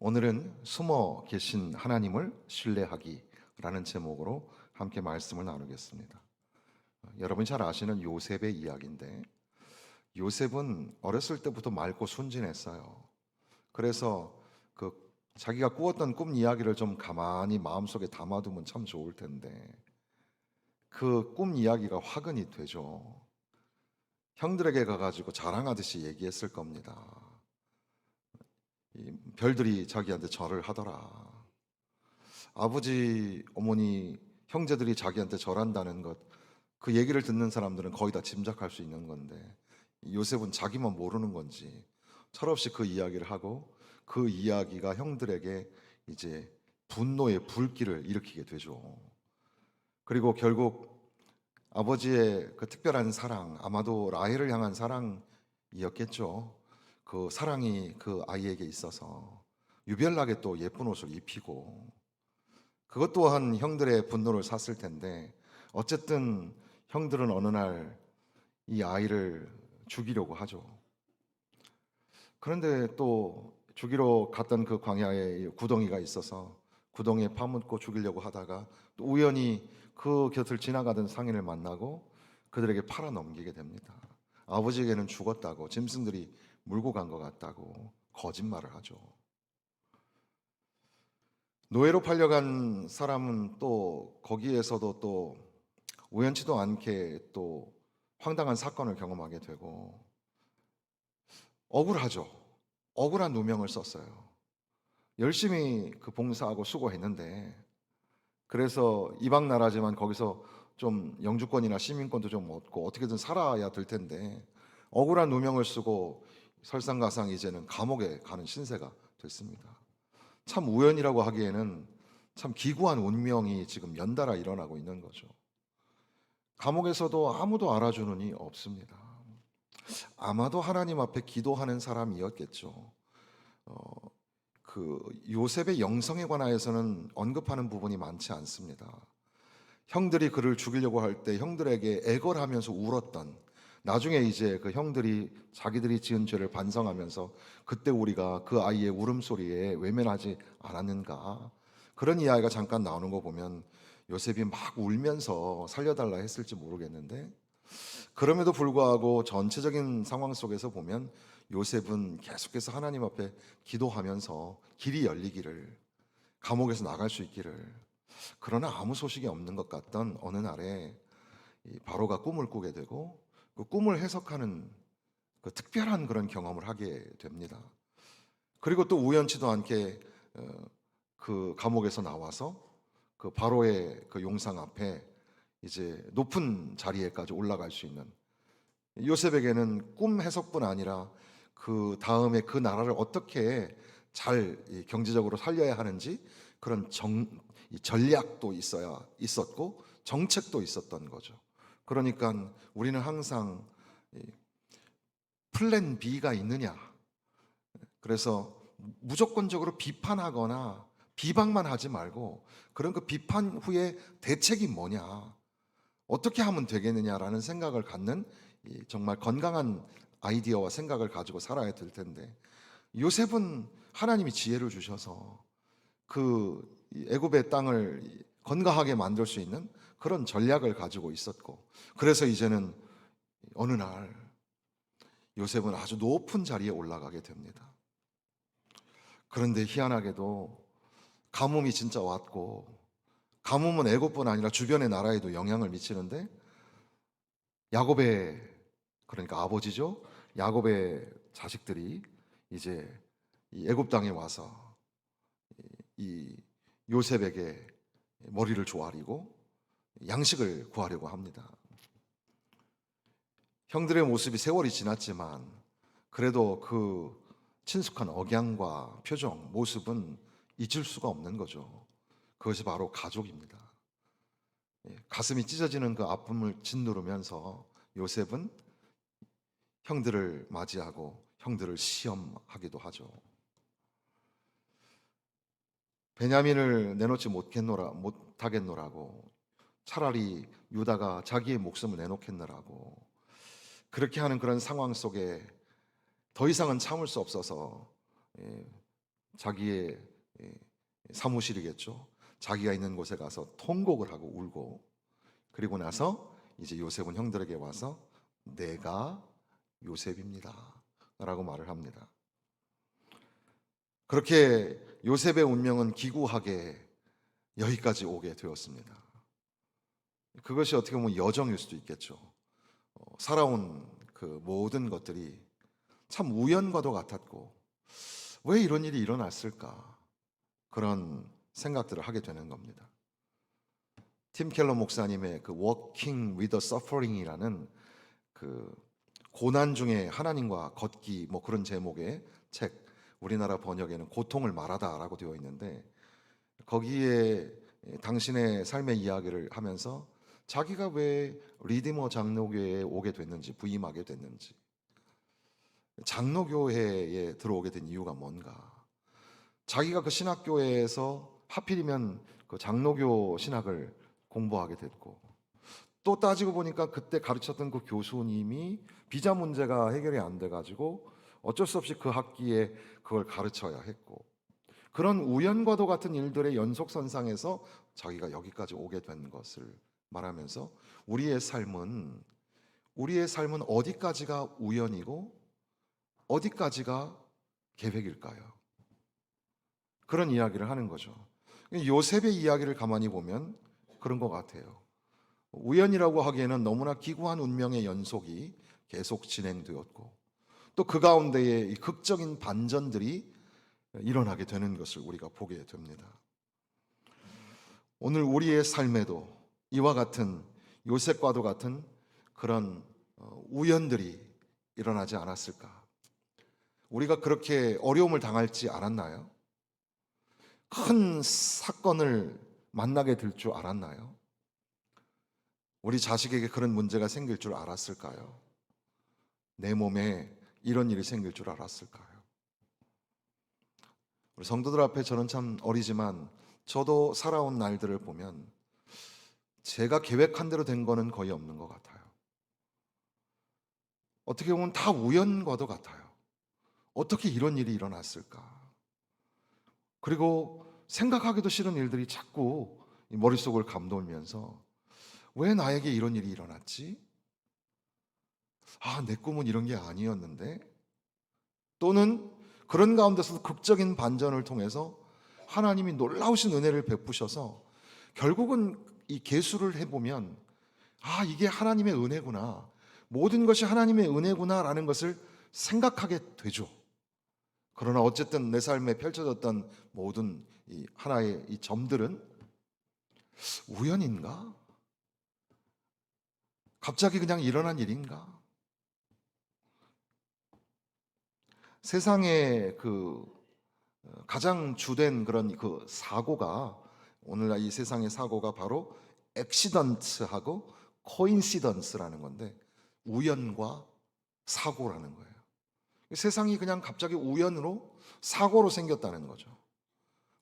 오늘은 숨어 계신 하나님을 신뢰하기라는 제목으로 함께 말씀을 나누겠습니다. 여러분 잘 아시는 요셉의 이야기인데, 요셉은 어렸을 때부터 맑고 순진했어요. 그래서 그 자기가 꾸었던 꿈 이야기를 좀 가만히 마음속에 담아두면 참 좋을 텐데, 그 꿈 이야기가 화근이 되죠. 형들에게 가가지고 자랑하듯이 얘기했을 겁니다. 별들이 자기한테 절을 하더라. 아버지, 어머니, 형제들이 자기한테 절한다는 것, 그 얘기를 듣는 사람들은 거의 다 짐작할 수 있는 건데, 요셉은 자기만 모르는 건지 철없이 그 이야기를 하고, 그 이야기가 형들에게 이제 분노의 불길을 일으키게 되죠. 그리고 결국 아버지의 그 특별한 사랑, 아마도 라헬을 향한 사랑이었겠죠. 그 사랑이 그 아이에게 있어서 유별나게 또 예쁜 옷을 입히고, 그것 또한 형들의 분노를 샀을 텐데, 어쨌든 형들은 어느 날 이 아이를 죽이려고 하죠. 그런데 또 죽이러 갔던 그 광야에 구덩이가 있어서 구덩이에 파묻고 죽이려고 하다가 또 우연히 그 곁을 지나가던 상인을 만나고 그들에게 팔아 넘기게 됩니다. 아버지에게는 죽었다고, 짐승들이 물고 간 것 같다고 거짓말을 하죠. 노예로 팔려간 사람은 또 거기에서도 또 우연치도 않게 또 황당한 사건을 경험하게 되고 억울하죠. 억울한 누명을 썼어요. 열심히 그 봉사하고 수고했는데, 그래서 이방 나라지만 거기서 좀 영주권이나 시민권도 좀 얻고 어떻게든 살아야 될 텐데, 억울한 누명을 쓰고 설상가상 이제는 감옥에 가는 신세가 됐습니다. 참 우연이라고 하기에는 참 기구한 운명이 지금 연달아 일어나고 있는 거죠. 감옥에서도 아무도 알아주는 이 없습니다. 아마도 하나님 앞에 기도하는 사람이었겠죠. 그 요셉의 영성에 관하여서는 언급하는 부분이 많지 않습니다. 형들이 그를 죽이려고 할 때 형들에게 애걸하면서 울었던, 나중에 이제 그 형들이 자기들이 지은 죄를 반성하면서 그때 우리가 그 아이의 울음소리에 외면하지 않았는가, 그런 이야기가 잠깐 나오는 거 보면 요셉이 막 울면서 살려달라 했을지 모르겠는데, 그럼에도 불구하고 전체적인 상황 속에서 보면 요셉은 계속해서 하나님 앞에 기도하면서 길이 열리기를, 감옥에서 나갈 수 있기를. 그러나 아무 소식이 없는 것 같던 어느 날에 이 바로가 꿈을 꾸게 되고, 그 꿈을 해석하는 그 특별한 그런 경험을 하게 됩니다. 그리고 또 우연치도 않게 그 감옥에서 나와서 그 바로의 그 용상 앞에 이제 높은 자리에까지 올라갈 수 있는, 요셉에게는 꿈 해석뿐 아니라 그 다음에 그 나라를 어떻게 잘 경제적으로 살려야 하는지 그런 이 전략도 있었고 정책도 있었던 거죠. 그러니까 우리는 항상 이 플랜 B가 있느냐. 그래서 무조건적으로 비판하거나 비방만 하지 말고, 그런 그 비판 후에 대책이 뭐냐, 어떻게 하면 되겠느냐라는 생각을 갖는 정말 건강한 아이디어와 생각을 가지고 살아야 될 텐데, 요셉은 하나님이 지혜를 주셔서 그 애굽의 땅을 건강하게 만들 수 있는 그런 전략을 가지고 있었고, 그래서 이제는 어느 날 요셉은 아주 높은 자리에 올라가게 됩니다. 그런데 희한하게도 가뭄이 진짜 왔고, 가뭄은 애굽뿐 아니라 주변의 나라에도 영향을 미치는데, 야곱의, 그러니까 아버지죠, 야곱의 자식들이 이제 이 애굽 땅에 와서 이 요셉에게 머리를 조아리고 양식을 구하려고 합니다. 형들의 모습이 세월이 지났지만 그래도 그 친숙한 억양과 표정, 모습은 잊을 수가 없는 거죠. 그것이 바로 가족입니다. 가슴이 찢어지는 그 아픔을 짓누르면서 요셉은 형들을 맞이하고 형들을 시험하기도 하죠. 베냐민을 내놓지 못하겠노라고, 차라리 유다가 자기의 목숨을 내놓겠노라고, 그렇게 하는 그런 상황 속에 더 이상은 참을 수 없어서 자기의 사무실이겠죠. 자기가 있는 곳에 가서 통곡을 하고 울고, 그리고 나서 이제 요셉은 형들에게 와서 내가 요셉입니다 라고 말을 합니다. 그렇게 요셉의 운명은 기구하게 여기까지 오게 되었습니다. 그것이 어떻게 보면 여정일 수도 있겠죠. 살아온 그 모든 것들이 참 우연과도 같았고 왜 이런 일이 일어났을까, 그런 생각들을 하게 되는 겁니다. 팀 켈러 목사님의 그 Walking with the Suffering이라는 그 고난 중에 하나님과 걷기 뭐 그런 제목의 책, 우리나라 번역에는 고통을 말하다라고 되어 있는데, 거기에 당신의 삶의 이야기를 하면서 자기가 왜 리디머 장로교회에 오게 됐는지, 부임하게 됐는지, 장로교회에 들어오게 된 이유가 뭔가, 자기가 그 신학교에서 하필이면 그 장로교 신학을 공부하게 됐고, 또 따지고 보니까 그때 가르쳤던 그 교수님이 비자 문제가 해결이 안 돼가지고 어쩔 수 없이 그 학기에 그걸 가르쳐야 했고, 그런 우연과도 같은 일들의 연속선상에서 자기가 여기까지 오게 된 것을 말하면서 우리의 삶은 어디까지가 우연이고 어디까지가 계획일까요? 그런 이야기를 하는 거죠. 요셉의 이야기를 가만히 보면 그런 것 같아요. 우연이라고 하기에는 너무나 기구한 운명의 연속이 계속 진행되었고, 또 그 가운데에 이 극적인 반전들이 일어나게 되는 것을 우리가 보게 됩니다. 오늘 우리의 삶에도 이와 같은, 요셉과도 같은 그런 우연들이 일어나지 않았을까? 우리가 그렇게 어려움을 당할지 않았나요? 큰 사건을 만나게 될 줄 알았나요? 우리 자식에게 그런 문제가 생길 줄 알았을까요? 내 몸에 이런 일이 생길 줄 알았을까요? 우리 성도들 앞에 저는 참 어리지만 저도 살아온 날들을 보면 제가 계획한 대로 된 거는 거의 없는 것 같아요. 어떻게 보면 다 우연과도 같아요. 어떻게 이런 일이 일어났을까? 그리고 생각하기도 싫은 일들이 자꾸 머릿속을 감돌면서 왜 나에게 이런 일이 일어났지? 내 꿈은 이런 게 아니었는데? 또는 그런 가운데서도 극적인 반전을 통해서 하나님이 놀라우신 은혜를 베푸셔서 결국은 이 계수를 해보면 이게 하나님의 은혜구나, 모든 것이 하나님의 은혜구나라는 것을 생각하게 되죠. 그러나 어쨌든 내 삶에 펼쳐졌던 모든 이 하나의 이 점들은 우연인가? 갑자기 그냥 일어난 일인가? 세상에 그 가장 주된 그런 그 사고가, 오늘날 이 세상의 사고가 바로 액시던트하고 코인시던스라는 건데, 우연과 사고라는 거예요. 세상이 그냥 갑자기 우연으로 사고로 생겼다는 거죠.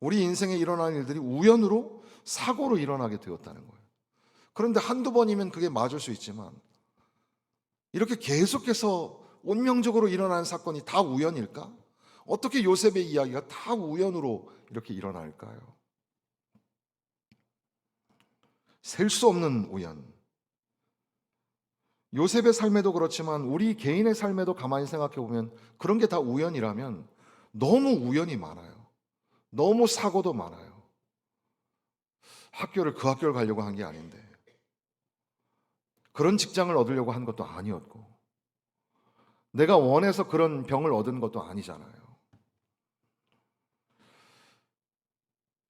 우리 인생에 일어나는 일들이 우연으로 사고로 일어나게 되었다는 거예요. 그런데 한두 번이면 그게 맞을 수 있지만 이렇게 계속해서 운명적으로 일어나는 사건이 다 우연일까? 어떻게 요셉의 이야기가 다 우연으로 이렇게 일어날까요? 셀 수 없는 우연. 요셉의 삶에도 그렇지만 우리 개인의 삶에도 가만히 생각해 보면 그런 게 다 우연이라면 너무 우연이 많아요. 너무 사고도 많아요. 그 학교를 가려고 한 게 아닌데, 그런 직장을 얻으려고 한 것도 아니었고, 내가 원해서 그런 병을 얻은 것도 아니잖아요.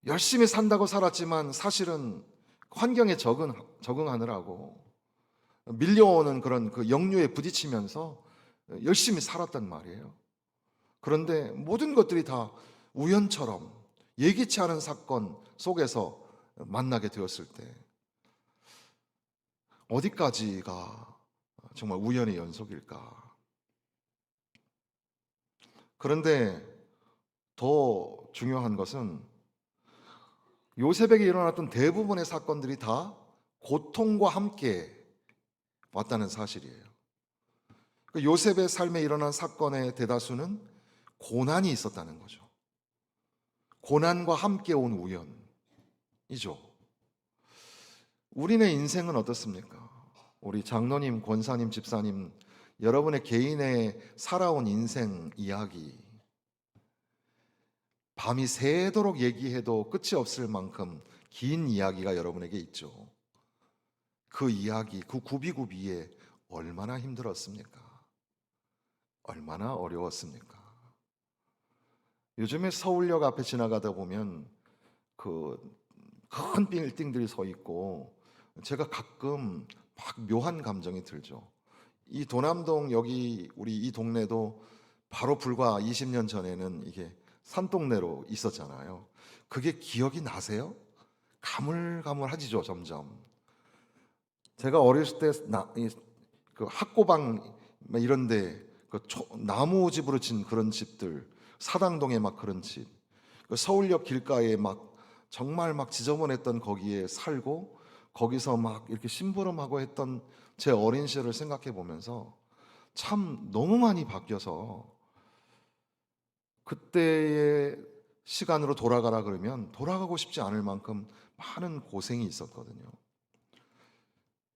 열심히 산다고 살았지만 사실은 환경에 적응하느라고 밀려오는 그런 그 역류에 부딪히면서 열심히 살았단 말이에요. 그런데 모든 것들이 다 우연처럼 예기치 않은 사건 속에서 만나게 되었을 때 어디까지가 정말 우연의 연속일까? 그런데 더 중요한 것은 요셉에게 일어났던 대부분의 사건들이 다 고통과 함께 왔다는 사실이에요. 요셉의 삶에 일어난 사건의 대다수는 고난이 있었다는 거죠. 고난과 함께 온 우연이죠. 우리네 인생은 어떻습니까? 우리 장로님, 권사님, 집사님, 여러분의 개인의 살아온 인생 이야기, 밤이 새도록 얘기해도 끝이 없을 만큼 긴 이야기가 여러분에게 있죠. 그 이야기, 그 구비구비에 얼마나 힘들었습니까? 얼마나 어려웠습니까? 요즘에 서울역 앞에 지나가다 보면 그 큰 빌딩들이 서 있고 제가 가끔 막 묘한 감정이 들죠. 이 도남동 여기 우리 이 동네도 바로 불과 20년 전에는 이게 산동네로 있었잖아요. 그게 기억이 나세요? 가물가물하지죠, 점점. 제가 어렸을 때 그 학고방 이런데 그 나무 집으로 진 그런 집들, 사당동에 막 그런 집, 그 서울역 길가에 막 정말 막 지저분했던 거기에 살고 거기서 막 이렇게 심부름하고 했던 제 어린 시절을 생각해 보면서 참 너무 많이 바뀌어서 그때의 시간으로 돌아가라 그러면 돌아가고 싶지 않을 만큼 많은 고생이 있었거든요.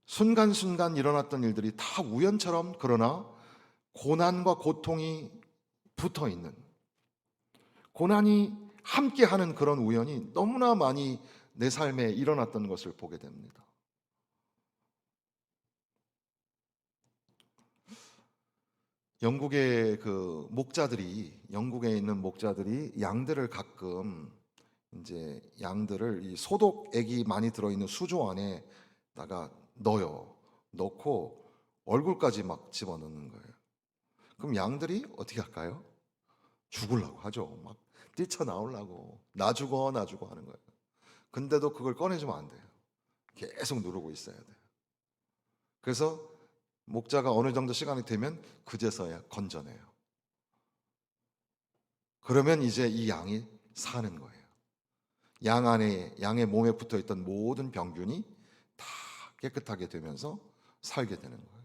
순간순간 일어났던 일들이 다 우연처럼 그러나 고난과 고통이 붙어 있는, 고난이 함께하는 그런 우연이 너무나 많이 내 삶에 일어났던 것을 보게 됩니다. 영국에 있는 목자들이 양들을 가끔 이제 양들을 이 소독액이 많이 들어있는 수조 안에다가 넣고 얼굴까지 막 집어넣는 거예요. 그럼 양들이 어떻게 할까요? 죽으려고 하죠. 막 뛰쳐나오려고 나 죽어 하는 거예요. 근데도 그걸 꺼내주면 안 돼요. 계속 누르고 있어야 돼요. 그래서 목자가 어느 정도 시간이 되면 그제서야 건져내요. 그러면 이제 이 양이 사는 거예요. 양의 몸에 붙어 있던 모든 병균이 다 깨끗하게 되면서 살게 되는 거예요.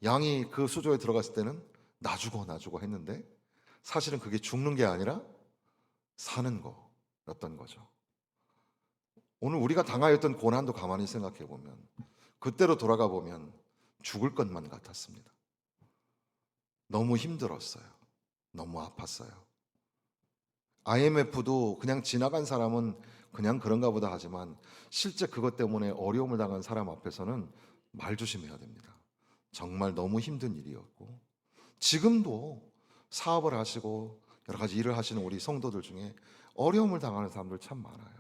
양이 그 수조에 들어갔을 때는 나 죽어 했는데 사실은 그게 죽는 게 아니라 사는 거였던 거죠. 오늘 우리가 당하였던 고난도 가만히 생각해 보면 그때로 돌아가 보면 죽을 것만 같았습니다. 너무 힘들었어요. 너무 아팠어요. IMF도 그냥 지나간 사람은 그냥 그런가 보다 하지만 실제 그것 때문에 어려움을 당한 사람 앞에서는 말 조심해야 됩니다. 정말 너무 힘든 일이었고 지금도 사업을 하시고 여러 가지 일을 하시는 우리 성도들 중에 어려움을 당하는 사람들 참 많아요.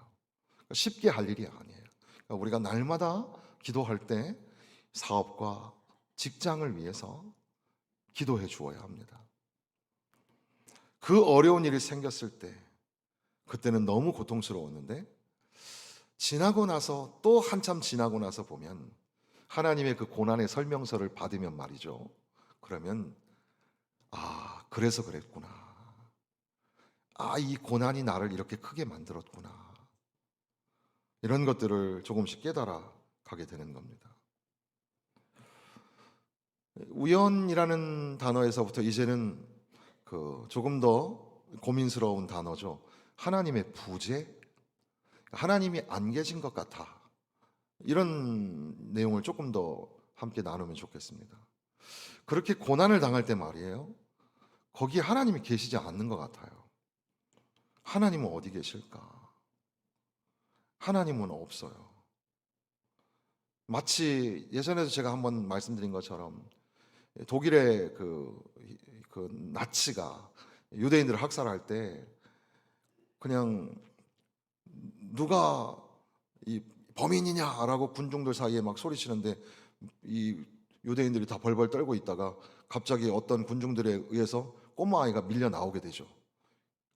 쉽게 할 일이 아니에요. 우리가 날마다 기도할 때 사업과 직장을 위해서 기도해 주어야 합니다. 그 어려운 일이 생겼을 때 그때는 너무 고통스러웠는데 지나고 나서 또 한참 지나고 나서 보면 하나님의 그 고난의 설명서를 받으면 말이죠. 그러면 아, 그래서 그랬구나. 아, 이 고난이 나를 이렇게 크게 만들었구나. 이런 것들을 조금씩 깨달아 가게 되는 겁니다. 우연이라는 단어에서부터 이제는 그 조금 더 고민스러운 단어죠. 하나님의 부재? 하나님이 안 계신 것 같아. 이런 내용을 조금 더 함께 나누면 좋겠습니다. 그렇게 고난을 당할 때 말이에요. 거기에 하나님이 계시지 않는 것 같아요. 하나님은 어디 계실까? 하나님은 없어요. 마치 예전에도 제가 한번 말씀드린 것처럼 독일의 그 나치가 유대인들을 학살할 때 그냥 누가 이 범인이냐라고 군중들 사이에 막 소리치는데 이 유대인들이 다 벌벌 떨고 있다가 갑자기 어떤 군중들에 의해서 꼬마 아이가 밀려 나오게 되죠.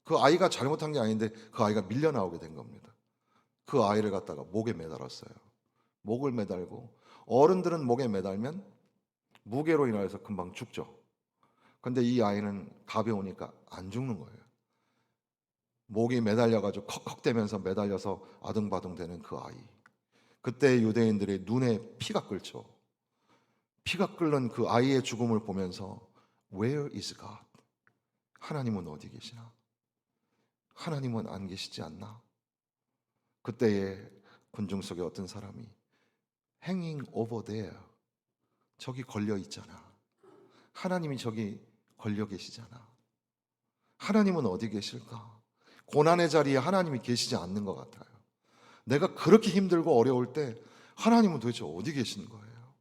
그 아이가 잘못한 게 아닌데 그 아이가 밀려 나오게 된 겁니다. 그 아이를 갖다가 목에 매달았어요. 목을 매달고 어른들은 목에 매달면 무게로 인하여서 금방 죽죠. 근데 이 아이는 가벼우니까 안 죽는 거예요. 목이 매달려가지고 컥컥대면서 매달려서 아등바등 되는 그 아이. 그때 유대인들의 눈에 피가 끓죠. 피가 끓는 그 아이의 죽음을 보면서 Where is God? 하나님은 어디 계시나? 하나님은 안 계시지 않나? 그때에 군중 속에 어떤 사람이 Hanging over there, 저기 걸려 있잖아. 하나님이 저기 걸려 계시잖아. 하나님은 어디 계실까? 고난의 자리에 하나님이 계시지 않는 것 같아요. 내가 그렇게 힘들고 어려울 때 하나님은 도대체 어디 계신 거예요?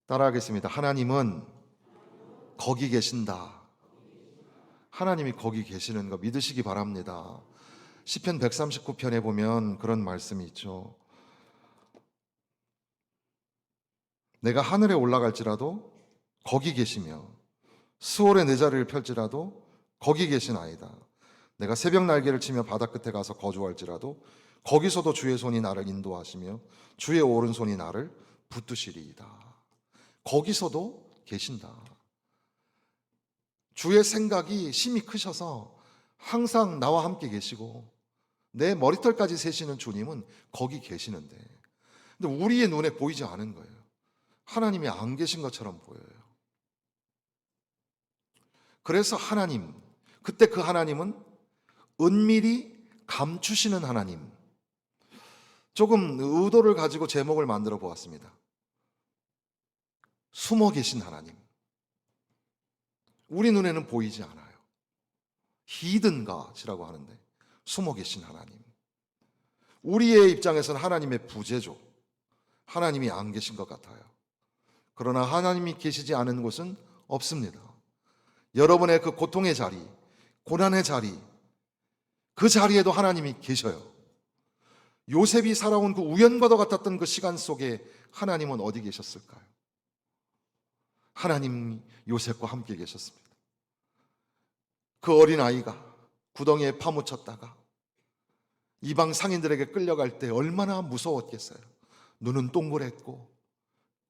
따라하겠습니다. 하나님은 거기 계신다. 하나님이 거기 계시는 거 믿으시기 바랍니다. 시편 139편에 보면 그런 말씀이 있죠. 내가 하늘에 올라갈지라도 거기 계시며 수월의 내 자리를 펼지라도 거기 계시나이다. 내가 새벽 날개를 치며 바다 끝에 가서 거주할지라도 거기서도 주의 손이 나를 인도하시며 주의 오른손이 나를 붙드시리이다. 거기서도 계신다. 주의 생각이 심히 크셔서 항상 나와 함께 계시고 내 머리털까지 세시는 주님은 거기 계시는데, 근데 우리의 눈에 보이지 않은 거예요. 하나님이 안 계신 것처럼 보여요. 그래서 하나님, 그때 그 하나님은 은밀히 감추시는 하나님. 조금 의도를 가지고 제목을 만들어 보았습니다. 숨어 계신 하나님. 우리 눈에는 보이지 않아요. 히든 갓이라고 하는데 숨어 계신 하나님. 우리의 입장에서는 하나님의 부재죠. 하나님이 안 계신 것 같아요. 그러나 하나님이 계시지 않은 곳은 없습니다. 여러분의 그 고통의 자리, 고난의 자리, 그 자리에도 하나님이 계셔요. 요셉이 살아온 그 우연과도 같았던 그 시간 속에 하나님은 어디 계셨을까요? 하나님이 요셉과 함께 계셨습니다. 그 어린아이가 구덩이에 파묻혔다가 이방 상인들에게 끌려갈 때 얼마나 무서웠겠어요. 눈은 동그랬고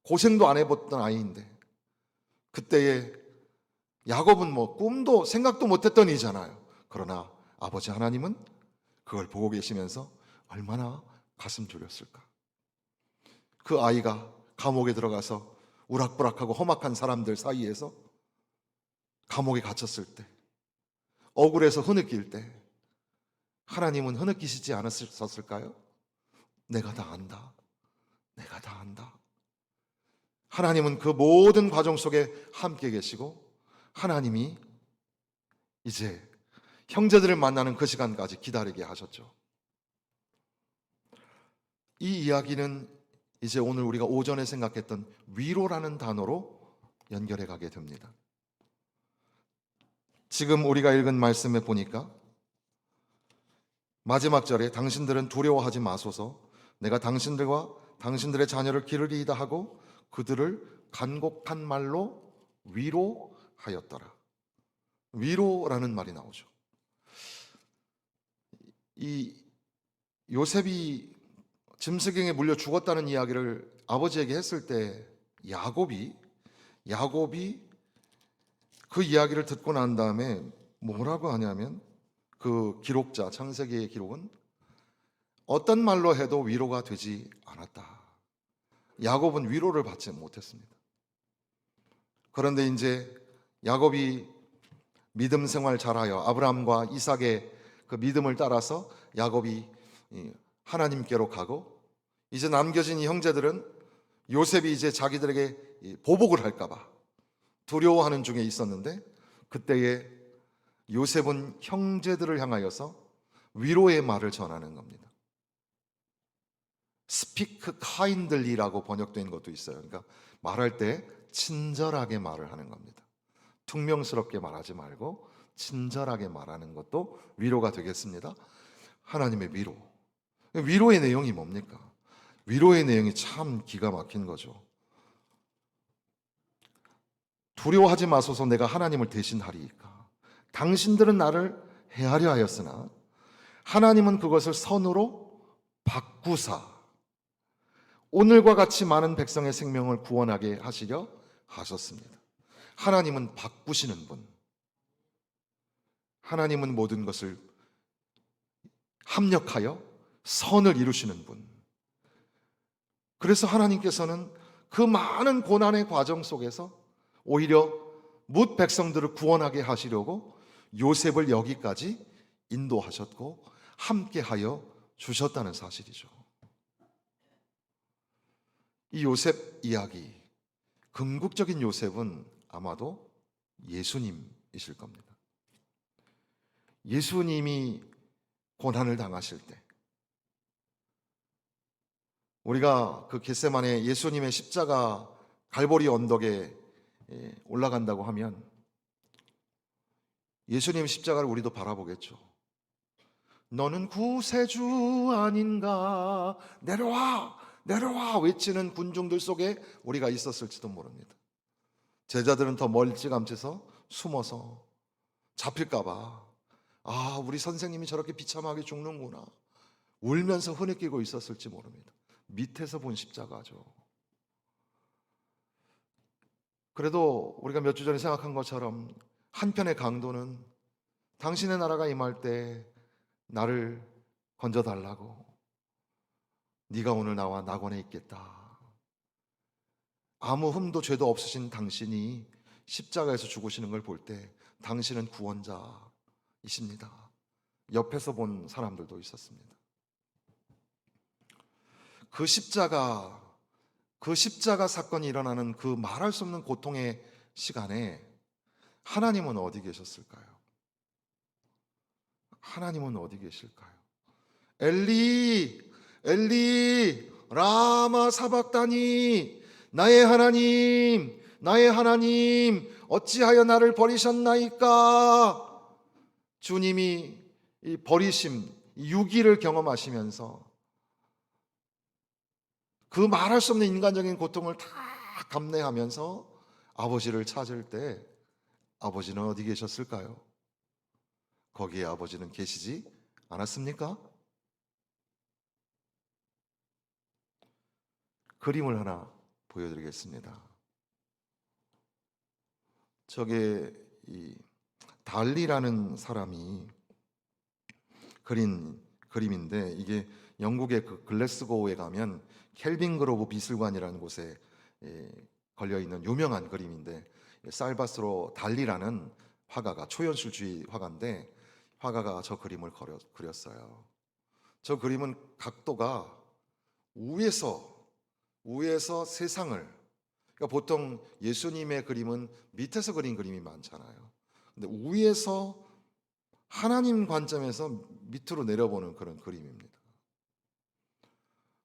고생도 안 해봤던 아이인데, 그때에 야곱은 뭐 꿈도 생각도 못했던 이잖아요. 그러나 아버지 하나님은 그걸 보고 계시면서 얼마나 가슴 졸였을까. 그 아이가 감옥에 들어가서 우락부락하고 험악한 사람들 사이에서 감옥에 갇혔을 때, 억울해서 흐느낄 때 하나님은 흐느끼시지 않았을까요? 내가 다 안다. 내가 다 안다. 하나님은 그 모든 과정 속에 함께 계시고, 하나님이 이제 형제들을 만나는 그 시간까지 기다리게 하셨죠. 이 이야기는 이제 오늘 우리가 오전에 생각했던 위로라는 단어로 연결해 가게 됩니다. 지금 우리가 읽은 말씀에 보니까 마지막 절에 당신들은 두려워하지 마소서, 내가 당신들과 당신들의 자녀를 기르리이다 하고 그들을 간곡한 말로 위로하였더라. 위로라는 말이 나오죠. 이 요셉이 짐승에게 물려 죽었다는 이야기를 아버지에게 했을 때 야곱이 그 이야기를 듣고 난 다음에 뭐라고 하냐면, 그 기록자, 창세기의 기록은 어떤 말로 해도 위로가 되지 않았다. 야곱은 위로를 받지 못했습니다. 그런데 이제 야곱이 믿음 생활 잘하여 아브라함과 이삭의 그 믿음을 따라서 야곱이 하나님께로 가고, 이제 남겨진 이 형제들은 요셉이 이제 자기들에게 보복을 할까봐 두려워하는 중에 있었는데, 그때에 요셉은 형제들을 향하여서 위로의 말을 전하는 겁니다. Speak kindly라고 번역된 것도 있어요. 그러니까 말할 때 친절하게 말을 하는 겁니다. 퉁명스럽게 말하지 말고 친절하게 말하는 것도 위로가 되겠습니다. 하나님의 위로. 위로의 내용이 뭡니까? 위로의 내용이 참 기가 막힌 거죠. 두려워하지 마소서, 내가 하나님을 대신하리이까. 당신들은 나를 해하려 하였으나 하나님은 그것을 선으로 바꾸사 오늘과 같이 많은 백성의 생명을 구원하게 하시려 하셨습니다. 하나님은 바꾸시는 분. 하나님은 모든 것을 합력하여 선을 이루시는 분. 그래서 하나님께서는 그 많은 고난의 과정 속에서 오히려 뭇 백성들을 구원하게 하시려고 요셉을 여기까지 인도하셨고 함께하여 주셨다는 사실이죠. 이 요셉 이야기, 궁극적인 요셉은 아마도 예수님이실 겁니다. 예수님이 고난을 당하실 때, 우리가 그 겟세마네 예수님의 십자가 갈보리 언덕에 올라간다고 하면 예수님 십자가를 우리도 바라보겠죠. 너는 구세주 아닌가, 내려와 내려와 외치는 군중들 속에 우리가 있었을지도 모릅니다. 제자들은 더 멀찌감치서 숨어서 잡힐까봐, 아, 우리 선생님이 저렇게 비참하게 죽는구나 울면서 흐느끼고 있었을지 모릅니다. 밑에서 본 십자가죠. 그래도 우리가 몇 주 전에 생각한 것처럼 한편의 강도는 당신의 나라가 임할 때 나를 건져달라고, 네가 오늘 나와 낙원에 있겠다. 아무 흠도 죄도 없으신 당신이 십자가에서 죽으시는 걸 볼 때 당신은 구원자이십니다. 옆에서 본 사람들도 있었습니다. 그 십자가 사건이 일어나는 그 말할 수 없는 고통의 시간에 하나님은 어디 계셨을까요? 하나님은 어디 계실까요? 엘리 엘리 라마 사박다니, 나의 하나님 어찌하여 나를 버리셨나이까? 주님이 이 버리심, 유기를 경험하시면서 그 말할 수 없는 인간적인 고통을 다 감내하면서 아버지를 찾을 때 아버지는 어디 계셨을까요? 거기에 아버지는 계시지 않았습니까? 그림을 하나 보여드리겠습니다. 저게 이 달리라는 사람이 그린 그림인데, 이게 영국의 그 글래스고에 가면 켈빈 그로브 미술관이라는 곳에 걸려 있는 유명한 그림인데, 살바스로 달리라는 화가가, 초연출주의 화가인데 화가가 저 그림을 그렸어요. 저 그림은 각도가 우에서 세상을, 그러니까 보통 예수님의 그림은 밑에서 그린 그림이 많잖아요. 근데 위에서 하나님 관점에서 밑으로 내려보는 그런 그림입니다.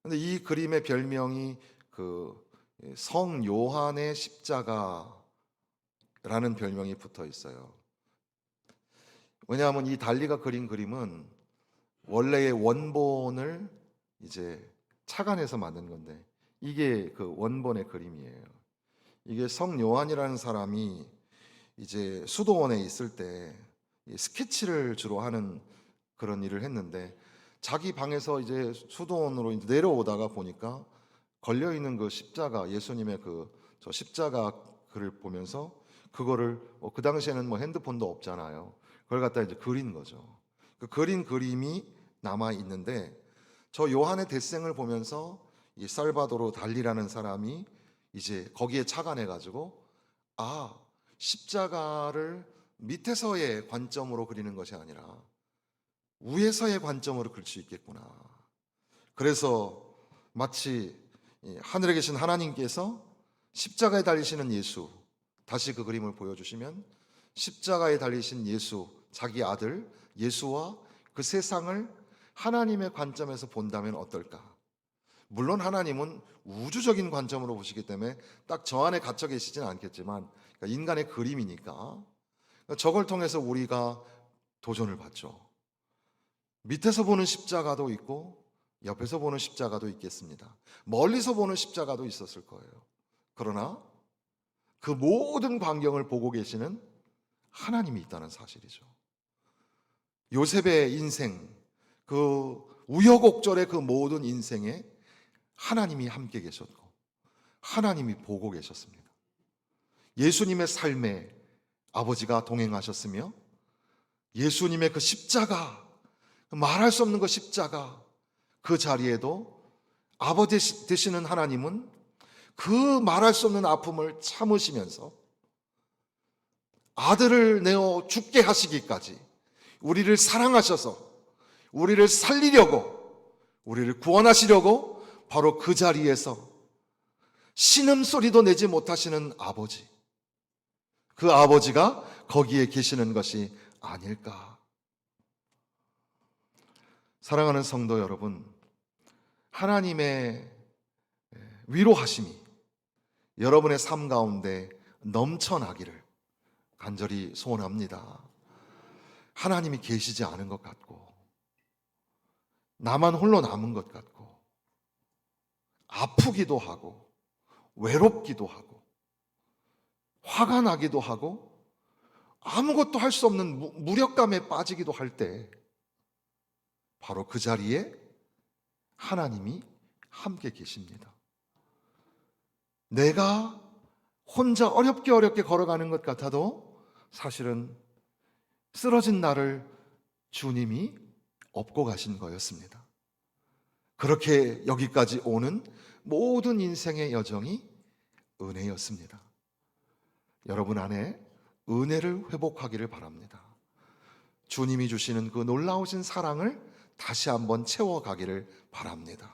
근데 이 그림의 별명이 그 성 요한의 십자가라는 별명이 붙어 있어요. 왜냐하면 이 달리가 그린 그림은 원래의 원본을 이제 착안해서 만든 건데, 이게 그 원본의 그림이에요. 이게 성 요한이라는 사람이 이제 수도원에 있을 때 스케치를 주로 하는 그런 일을 했는데, 자기 방에서 이제 수도원으로 이제 내려오다가 보니까 걸려 있는 그 십자가, 예수님의 그 저 십자가 글을 보면서 그거를 그 당시에는 뭐 핸드폰도 없잖아요. 그걸 갖다 이제 그린 거죠. 그 그린 그림이 남아 있는데, 저 요한의 데생을 보면서 이 살바도르 달리라는 사람이 이제 거기에 착안해 가지고, 아, 십자가를 밑에서의 관점으로 그리는 것이 아니라 위에서의 관점으로 그릴 수 있겠구나. 그래서 마치 하늘에 계신 하나님께서 십자가에 달리시는 예수, 다시 그 그림을 보여주시면 십자가에 달리신 예수, 자기 아들 예수와 그 세상을 하나님의 관점에서 본다면 어떨까? 물론 하나님은 우주적인 관점으로 보시기 때문에 딱 저 안에 갇혀 계시지는 않겠지만, 그러니까 인간의 그림이니까 저걸 통해서 우리가 도전을 받죠. 밑에서 보는 십자가도 있고 옆에서 보는 십자가도 있겠습니다. 멀리서 보는 십자가도 있었을 거예요. 그러나 그 모든 광경을 보고 계시는 하나님이 있다는 사실이죠. 요셉의 인생, 그 우여곡절의 그 모든 인생에 하나님이 함께 계셨고 하나님이 보고 계셨습니다. 예수님의 삶에 아버지가 동행하셨으며, 예수님의 그 십자가, 말할 수 없는 그 십자가, 그 자리에도 아버지 되시는 하나님은 그 말할 수 없는 아픔을 참으시면서 아들을 내어 죽게 하시기까지 우리를 사랑하셔서 우리를 살리려고, 우리를 구원하시려고 바로 그 자리에서 신음소리도 내지 못하시는 아버지, 그 아버지가 거기에 계시는 것이 아닐까. 사랑하는 성도 여러분, 하나님의 위로하심이 여러분의 삶 가운데 넘쳐나기를 간절히 소원합니다. 하나님이 계시지 않은 것 같고, 나만 홀로 남은 것 같고, 아프기도 하고, 외롭기도 하고, 화가 나기도 하고, 아무것도 할 수 없는 무력감에 빠지기도 할 때, 바로 그 자리에 하나님이 함께 계십니다. 내가 혼자 어렵게 걸어가는 것 같아도 사실은 쓰러진 나를 주님이 업고 가신 거였습니다. 그렇게 여기까지 오는 모든 인생의 여정이 은혜였습니다. 여러분 안에 은혜를 회복하기를 바랍니다. 주님이 주시는 그 놀라우신 사랑을 다시 한번 채워가기를 바랍니다.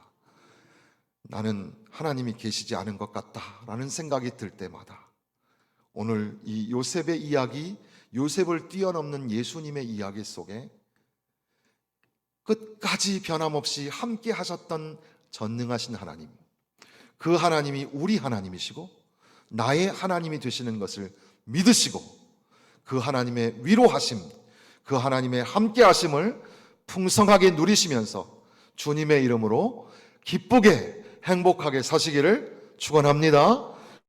나는 하나님이 계시지 않은 것 같다라는 생각이 들 때마다 오늘 이 요셉의 이야기, 요셉을 뛰어넘는 예수님의 이야기 속에 끝까지 변함없이 함께 하셨던 전능하신 하나님, 그 하나님이 우리 하나님이시고 나의 하나님이 되시는 것을 믿으시고 그 하나님의 위로하심, 그 하나님의 함께하심을 풍성하게 누리시면서 주님의 이름으로 기쁘게 행복하게 사시기를 축원합니다.